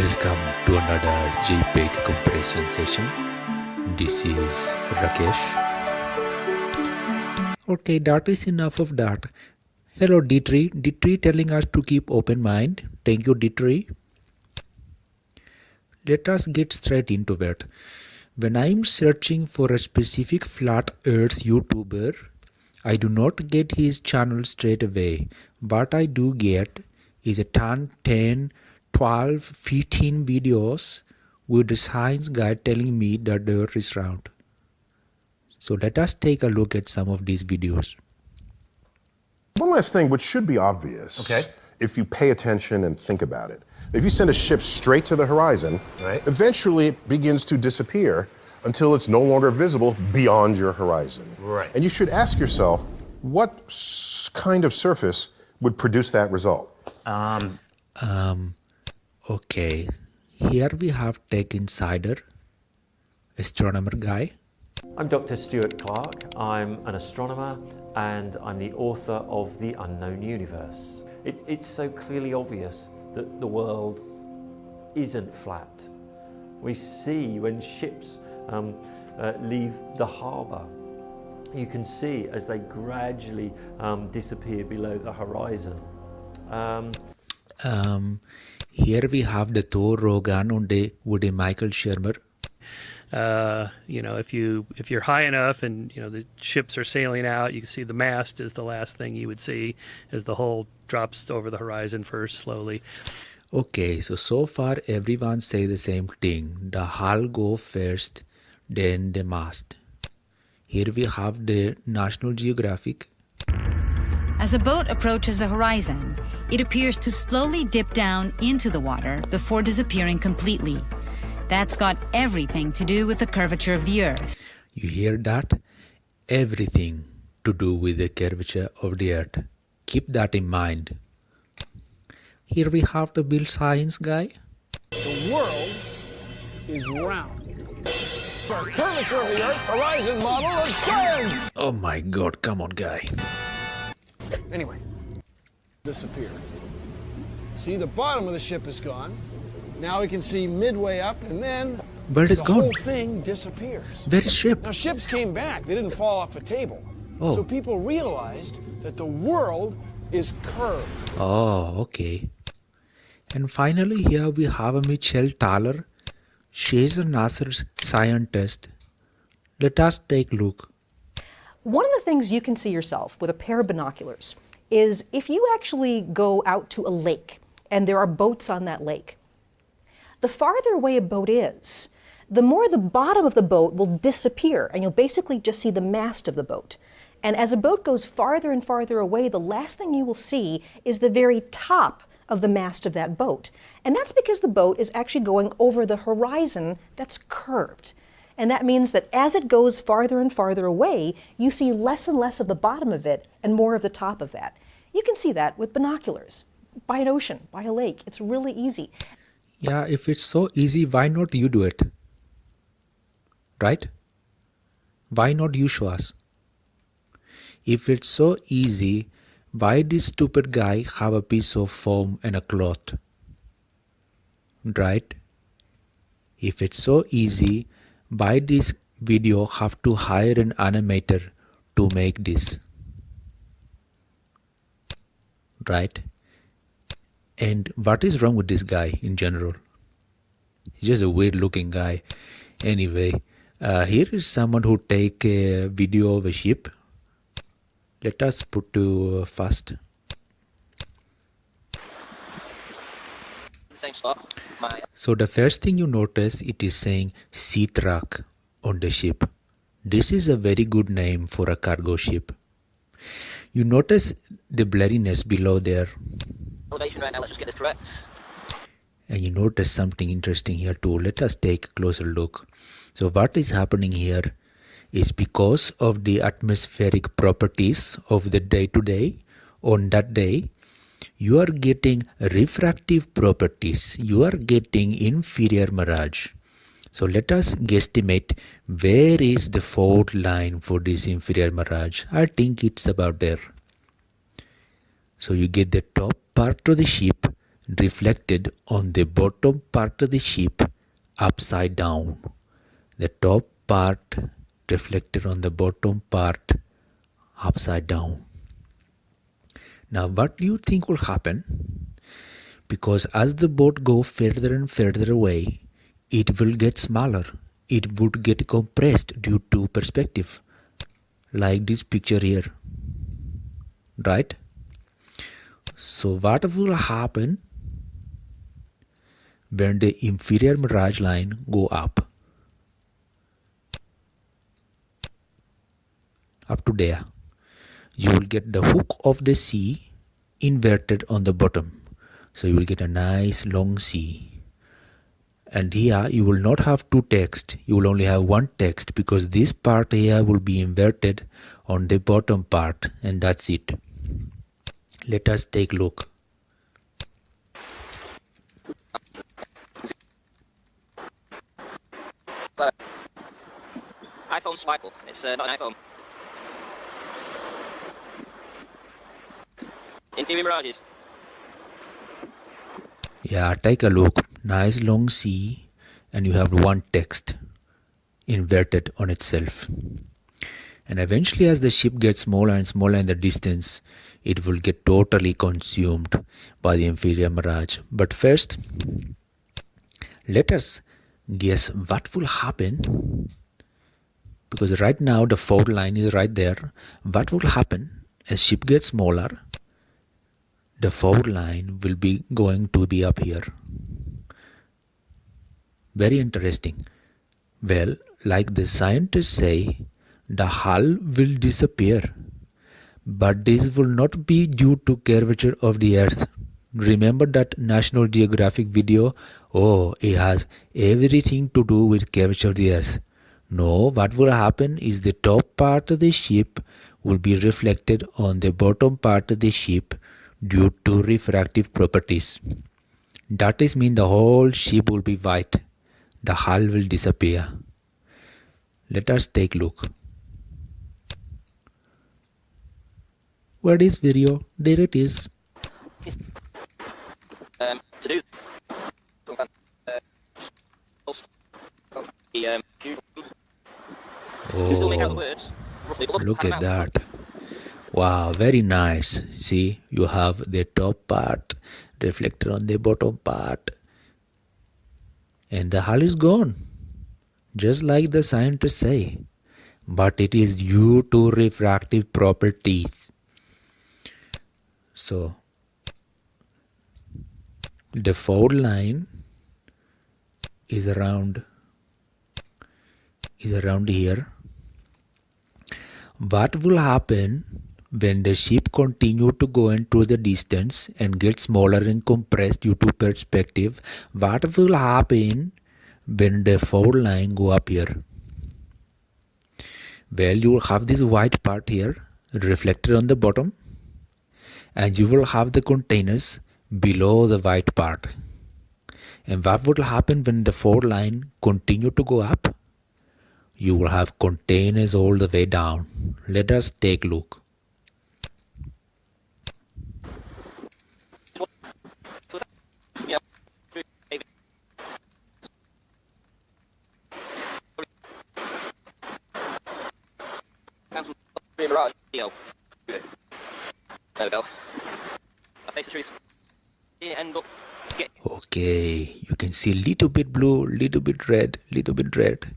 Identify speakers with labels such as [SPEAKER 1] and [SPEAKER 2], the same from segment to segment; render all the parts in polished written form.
[SPEAKER 1] Welcome to another JPEG comparison session. This is Rakesh. Okay, that is enough of that. Hello D3. D3 telling us to keep open mind. Thank you D3. Let us get straight into it. When I am searching for a specific flat earth YouTuber, I do not get his channel straight away. What I do get is a 10, 12, 15 videos with the science guy telling me that the earth is round. So let us take a look at some of these videos.
[SPEAKER 2] One last thing, which should be obvious, if you pay attention and think about it. If you send a ship straight to the horizon, eventually it begins to disappear until it's no longer visible beyond your horizon. And you should ask yourself, what kind of surface would produce that result?
[SPEAKER 1] Okay, here we have Tech Insider, astronomer guy.
[SPEAKER 3] I'm Dr. Stuart Clark. I'm an astronomer and I'm the author of The Unknown Universe. It's so clearly obvious that the world isn't flat. We see when ships leave the harbour, you can see as they gradually disappear below the horizon.
[SPEAKER 1] Here we have the Thor Rogan with a Michael Shermer.
[SPEAKER 4] If you're high enough and the ships are sailing out, you can see the mast is the last thing you would see as the hull drops over the horizon first slowly.
[SPEAKER 1] Okay, so far everyone say the same thing. The hull go first, then the mast. Here we have the National Geographic.
[SPEAKER 5] As a boat approaches the horizon, it appears to slowly dip down into the water before disappearing completely. That's got everything to do with the curvature of the Earth.
[SPEAKER 1] You hear that? Everything to do with the curvature of the Earth. Keep that in mind. Here we have the Bill Science guy.
[SPEAKER 6] The world is round. For curvature of the Earth, horizon model of science!
[SPEAKER 1] Oh my god, come on guy.
[SPEAKER 6] Anyway, disappear. See, the bottom of the ship is gone. Now we can see midway up, and then
[SPEAKER 1] But it's
[SPEAKER 6] the
[SPEAKER 1] gone.
[SPEAKER 6] whole thing disappears.
[SPEAKER 1] Where is ship?
[SPEAKER 6] Now, ships came back. They didn't fall off a table.
[SPEAKER 1] Oh.
[SPEAKER 6] So people realized that the world is curved.
[SPEAKER 1] Oh, okay. And finally here we have a Michelle Thaler. She's a NASA's scientist. Let us take a look.
[SPEAKER 7] One of the things you can see yourself with a pair of binoculars is if you actually go out to a lake and there are boats on that lake, the farther away a boat is, the more the bottom of the boat will disappear and you'll basically just see the mast of the boat. And as a boat goes farther and farther away, the last thing you will see is the very top of the mast of that boat. And that's because the boat is actually going over the horizon that's curved. And that means that as it goes farther and farther away, you see less and less of the bottom of it and more of the top of that. You can see that with binoculars, by an ocean, by a lake. It's really easy.
[SPEAKER 1] Yeah, if it's so easy, why not you do it? Right? Why not you show us? If it's so easy, why this stupid guy have a piece of foam and a cloth? Right? If it's so easy, why this video have to hire an animator to make this? Right? And what is wrong with this guy in general? He's just a weird looking guy. Anyway, here is someone who take a video of a ship. Let us put to fast.
[SPEAKER 8] Same spot.
[SPEAKER 1] So the first thing you notice, it is saying Sea Truck on the ship. This is a very good name for a cargo ship. You notice the blurriness below there.
[SPEAKER 8] Elevation right now, let's just get this correct.
[SPEAKER 1] And you notice something interesting here too. Let us take a closer look. So what is happening here is because of the atmospheric properties of the day-to-day, on that day, you are getting refractive properties. You are getting inferior mirage. So let us guesstimate where is the fault line for this inferior mirage. I think it's about there. So you get the top part of the ship reflected on the bottom part of the ship upside down. The top part reflected on the bottom part upside down. Now what do you think will happen? Because as the boat goes further and further away, it will get smaller. It would get compressed due to perspective, like this picture here, right? So what will happen when the inferior mirage line go up to there? You will get the hook of the sea inverted on the bottom. So you will get a nice long C. And here you will not have two text, you will only have one text because this part here will be inverted on the bottom part, and that's it. Let us take a look.
[SPEAKER 8] iPhone swipe up. It's not an iPhone. Inferior mirages.
[SPEAKER 1] Yeah, take a look. Nice long C, and you have one text inverted on itself. And eventually, as the ship gets smaller and smaller in the distance, it will get totally consumed by the inferior mirage. But first, let us guess what will happen, because right now the fault line is right there. What will happen as ship gets smaller? The fault line will be going to be up here. Very interesting. Well, like the scientists say, the hull will disappear. But this will not be due to curvature of the earth. Remember that National Geographic video? Oh, it has everything to do with curvature of the earth. No, what will happen is the top part of the ship will be reflected on the bottom part of the ship due to refractive properties. That is mean the whole ship will be white. The hull will disappear. Let us take a look. Where is video? There it is.
[SPEAKER 8] To do still make out the
[SPEAKER 1] Oh,
[SPEAKER 8] words. Roughly, but
[SPEAKER 1] look at that. Wow, very nice. See, you have the top part reflected on the bottom part. And the hull is gone. Just like the scientists say. But it is due to refractive properties. So, the fault line is around here. What will happen when the ship continue to go into the distance and get smaller and compressed due to perspective? What will happen when the fault line go up here? Well, you will have this white part here reflected on the bottom, and you will have the containers below the white part. And what would happen when the fault line continue to go up? You will have containers all the way down. Let us take a look.
[SPEAKER 8] Mirage. There we go. I face the truth. End up.
[SPEAKER 1] Okay, you can see little bit blue, little bit red, little bit red.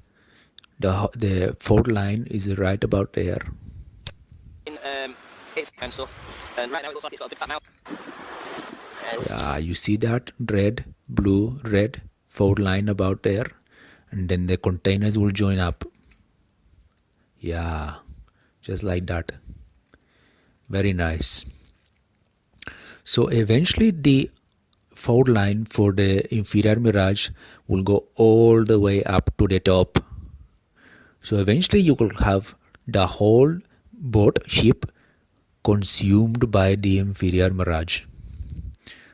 [SPEAKER 1] The fault line is right about there.
[SPEAKER 8] It's and stuff. And right now it looks like it's got a big fat mouth.
[SPEAKER 1] Yeah, you see that red, blue, red fault line about there, and then the containers will join up. Yeah, just like that. Very nice. So eventually the fault line for the inferior mirage will go all the way up to the top. So eventually you will have the whole boat ship consumed by the inferior mirage.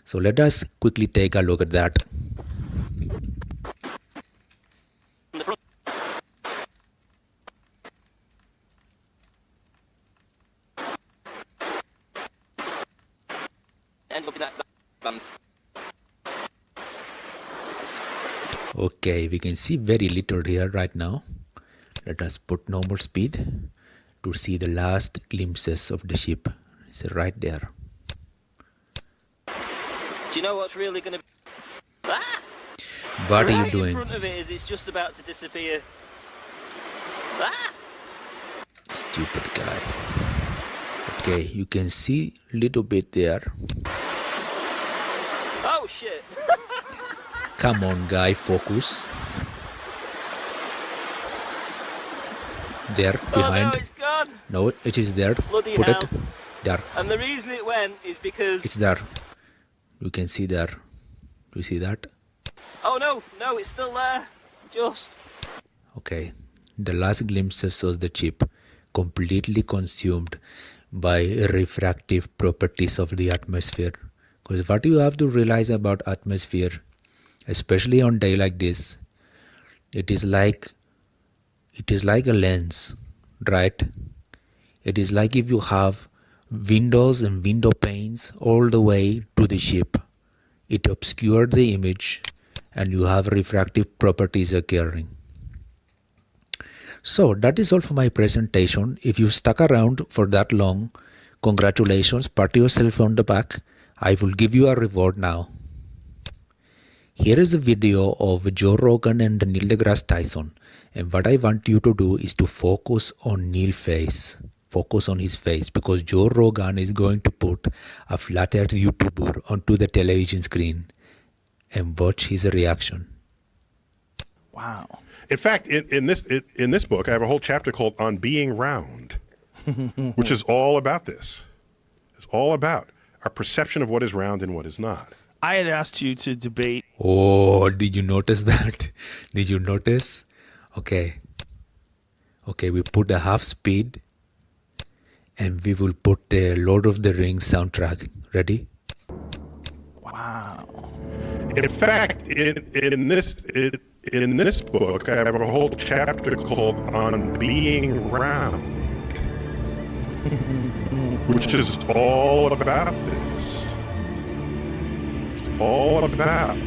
[SPEAKER 1] So let us quickly take a look at that.
[SPEAKER 8] End up in that
[SPEAKER 1] Okay, we can see very little here right now. Let us put normal speed to see the last glimpses of the ship. It's right there.
[SPEAKER 8] Do you know what's really going to... Ah!
[SPEAKER 1] What are
[SPEAKER 8] right
[SPEAKER 1] you doing?
[SPEAKER 8] in front of it as it's just about to disappear. Ah!
[SPEAKER 1] Stupid guy. Okay, you can see little bit there.
[SPEAKER 8] Oh shit!
[SPEAKER 1] Come on, guy, focus. There, behind.
[SPEAKER 8] Oh no, it's gone!
[SPEAKER 1] No, it is there.
[SPEAKER 8] Bloody
[SPEAKER 1] Put
[SPEAKER 8] hell.
[SPEAKER 1] it there.
[SPEAKER 8] And the reason it went is because...
[SPEAKER 1] It's there. You can see there. Do you see that?
[SPEAKER 8] Oh no, no, it's still there. Just...
[SPEAKER 1] Okay. The last glimpses of the chip completely consumed by refractive properties of the atmosphere. Because what you have to realize about atmosphere, especially on day like this, it is like a lens, right? It is like if you have windows and window panes all the way to the ship. It obscures the image and you have refractive properties occurring. So that is all for my presentation. If you stuck around for that long, congratulations, pat yourself on the back. I will give you a reward now. Here is a video of Joe Rogan and Neil deGrasse Tyson. And what I want you to do is to focus on Neil's face. Focus on his face, because Joe Rogan is going to put a flat earth YouTuber onto the television screen and watch his reaction.
[SPEAKER 2] Wow. In fact, in this book, I have a whole chapter called On Being Round, which is all about this. It's all about our perception of what is round and what is not.
[SPEAKER 9] I had asked you to debate.
[SPEAKER 1] Oh, did you notice that? Did you notice? Okay. Okay, we put a half speed and we will put the Lord of the Rings soundtrack. Ready?
[SPEAKER 9] Wow.
[SPEAKER 2] In fact, in this book, I have a whole chapter called On Being Round, which is all about this. It's all about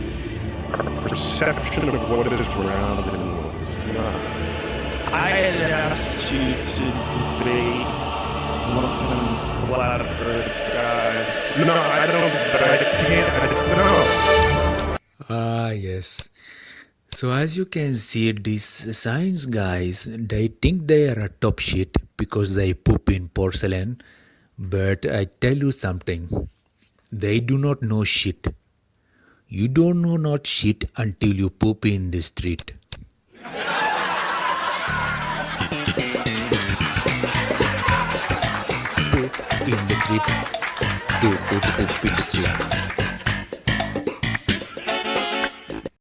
[SPEAKER 2] our perception of what is round and what is not.
[SPEAKER 9] I had asked you to debate one flat earth guys.
[SPEAKER 2] No, I can't, no.
[SPEAKER 1] Ah, yes. So as you can see, these science guys, they think they are a top shit because they poop in porcelain. But I tell you something, they do not know shit. You don't know not shit until you poop in the street. Poop in the street. Poop in the street.